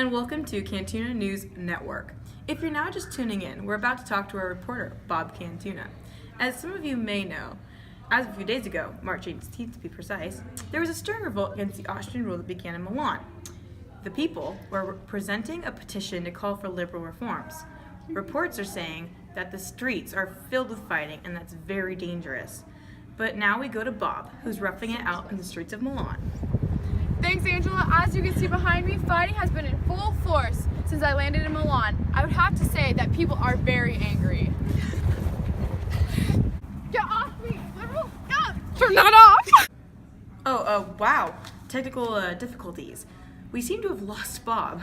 and welcome to Cantuna News Network. If you're now just tuning in, we're about to talk to our reporter, Bob Cantuna. As some of you may know, as of a few days ago, March 18th to be precise, there was a stirring revolt against the Austrian rule that began in Milan. The people were presenting a petition to call for liberal reforms. Reports are saying that the streets are filled with fighting and that's very dangerous. But now we go to Bob, who's roughing it out in the streets of Milan. Thanks, Angela. As you can see behind me, fighting has been in full force since I landed in Milan. I would have to say that people are very angry. Get off me, liberal! Turn that off! Wow. Technical difficulties. We seem to have lost Bob.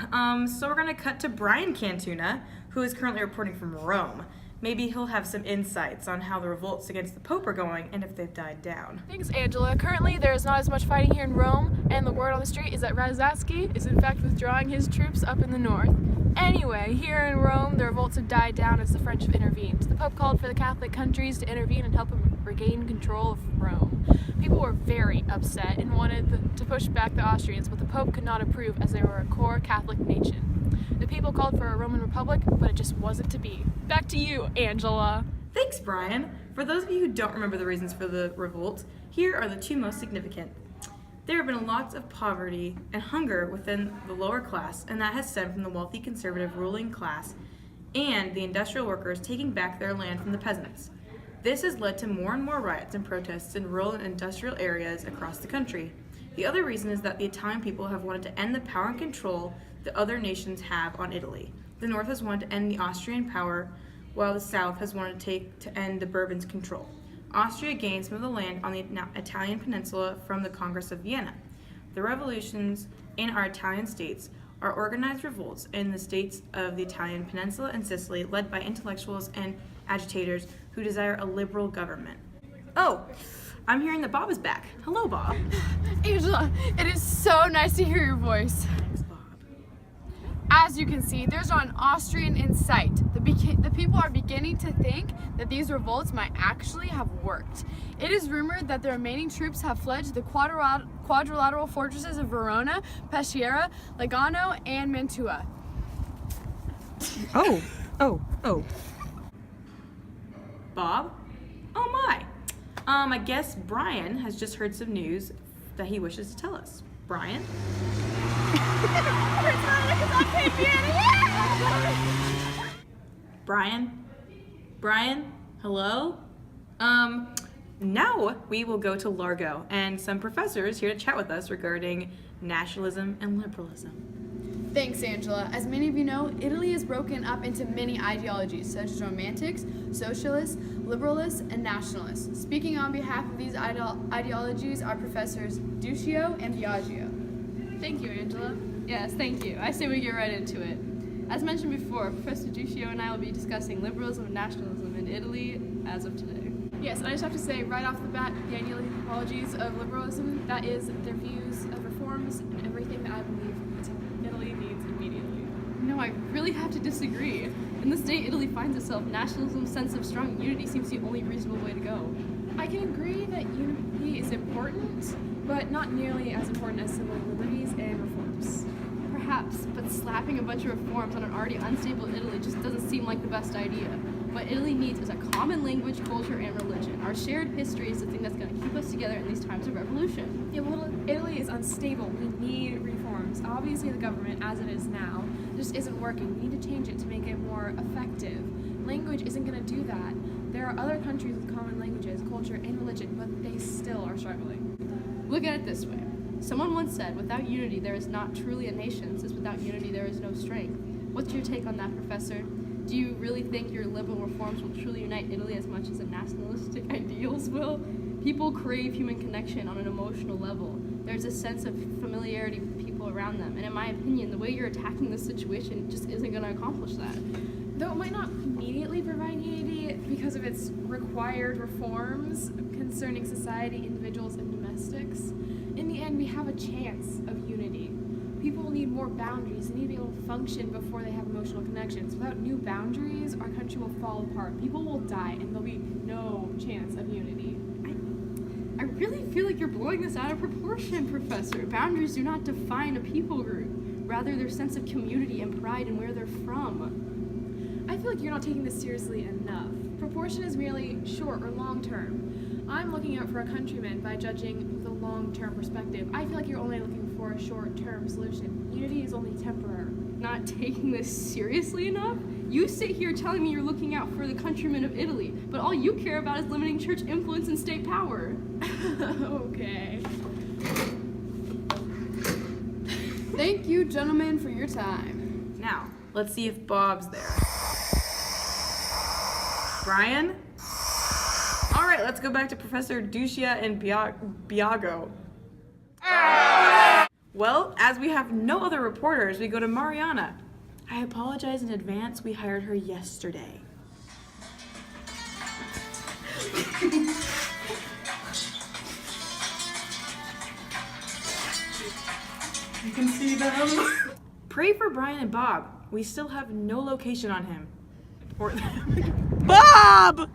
So we're going to cut to Brian Cantuna, who is currently reporting from Rome. Maybe he'll have some insights on how the revolts against the Pope are going and if they've died down. Thanks, Angela. Currently, there is not as much fighting here in Rome, and the word on the street is that Radziwiłł is in fact withdrawing his troops up in the north. Anyway, here in Rome, the revolts have died down as the French have intervened. The Pope called for the Catholic countries to intervene and help him regain control of Rome. People were very upset and wanted to push back the Austrians, but the Pope could not approve as they were a core Catholic nation. The people called for a Roman Republic, but it just wasn't to be. Back to you, Angela. Thanks, Brian. For those of you who don't remember the reasons for the revolt, here are the two most significant. There have been lots of poverty and hunger within the lower class, and that has stemmed from the wealthy conservative ruling class and the industrial workers taking back their land from the peasants. This has led to more and more riots and protests in rural and industrial areas across the country. The other reason is that the Italian people have wanted to end the power and control that other nations have on Italy. The North has wanted to end the Austrian power, while the South has wanted to end the Bourbons' control. Austria gained some of the land on the Italian peninsula from the Congress of Vienna. The revolutions in our Italian states are organized revolts in the states of the Italian peninsula and Sicily, led by intellectuals and agitators who desire a liberal government. Oh, I'm hearing that Bob is back. Hello, Bob. Angela, it is so nice to hear your voice. Thanks, Bob. As you can see, there's not an Austrian in sight. The people are beginning to think that these revolts might actually have worked. It is rumored that the remaining troops have fled to the quadrilateral fortresses of Verona, Peschiera, Lugano, and Mantua. Oh. Bob? Oh my. I guess Brian has just heard some news that he wishes to tell us. Brian? Brian? Hello? Now we will go to Largo and some professors here to chat with us regarding nationalism and liberalism. Thanks, Angela. As many of you know, Italy is broken up into many ideologies, such as romantics, socialists, liberalists, and nationalists. Speaking on behalf of these ideologies are Professors Duccio and Biagio. Thank you, Angela. Yes, thank you. I say we get right into it. As mentioned before, Professor Duccio and I will be discussing liberalism and nationalism in Italy as of today. Yes, I just have to say right off the bat, the ideologies of liberalism, that is their views of reforms and everything that I believe Italy needs immediately. No, I really have to disagree. In the state Italy finds itself, nationalism's sense of strong unity seems the only reasonable way to go. I can agree that unity is important, but not nearly as important as civil liberties and reforms. Perhaps, but slapping a bunch of reforms on an already unstable Italy just doesn't seem like the best idea. What Italy needs is a common language, culture, and religion. Our shared history is the thing that's going to keep us together in these times of revolution. Yeah, well, Italy is unstable. We need reforms. Obviously, the government, as it is now, just isn't working. We need to change it to make it more effective. Language isn't going to do that. There are other countries with common languages, culture, and religion, but they still are struggling. Look at it this way. Someone once said, without unity there is not truly a nation, since without unity there is no strength. What's your take on that, Professor? Do you really think your liberal reforms will truly unite Italy as much as the nationalistic ideals will? People crave human connection on an emotional level. There's a sense of familiarity with the people around them, and in my opinion, the way you're attacking this situation just isn't going to accomplish that. Though it might not immediately provide unity because of its required reforms concerning society, individuals, and domestics, in the end we have a chance of unity. People need more boundaries. They need to be able to function before they have emotional connections. Without new boundaries, our country will fall apart. People will die, and there'll be no chance of unity. I really feel like you're blowing this out of proportion, Professor. Boundaries do not define a people group. rather their sense of community and pride in where they're from. I feel like you're not taking this seriously enough. Proportion is merely short or long term. I'm looking out for a countryman by judging the long-term perspective. I feel like you're only looking for a short-term solution. Unity is only temporary. Not taking this seriously enough? You sit here telling me you're looking out for the countrymen of Italy, but all you care about is limiting church influence and state power. Okay. Thank you, gentlemen, for your time. Now, let's see if Bob's there. Brian? All right, let's go back to Professor Ducia and Biago. Well, as we have no other reporters, we go to Mariana. I apologize in advance, we hired her yesterday. You can see them. Pray for Brian and Bob. We still have no location on him. Or Bob!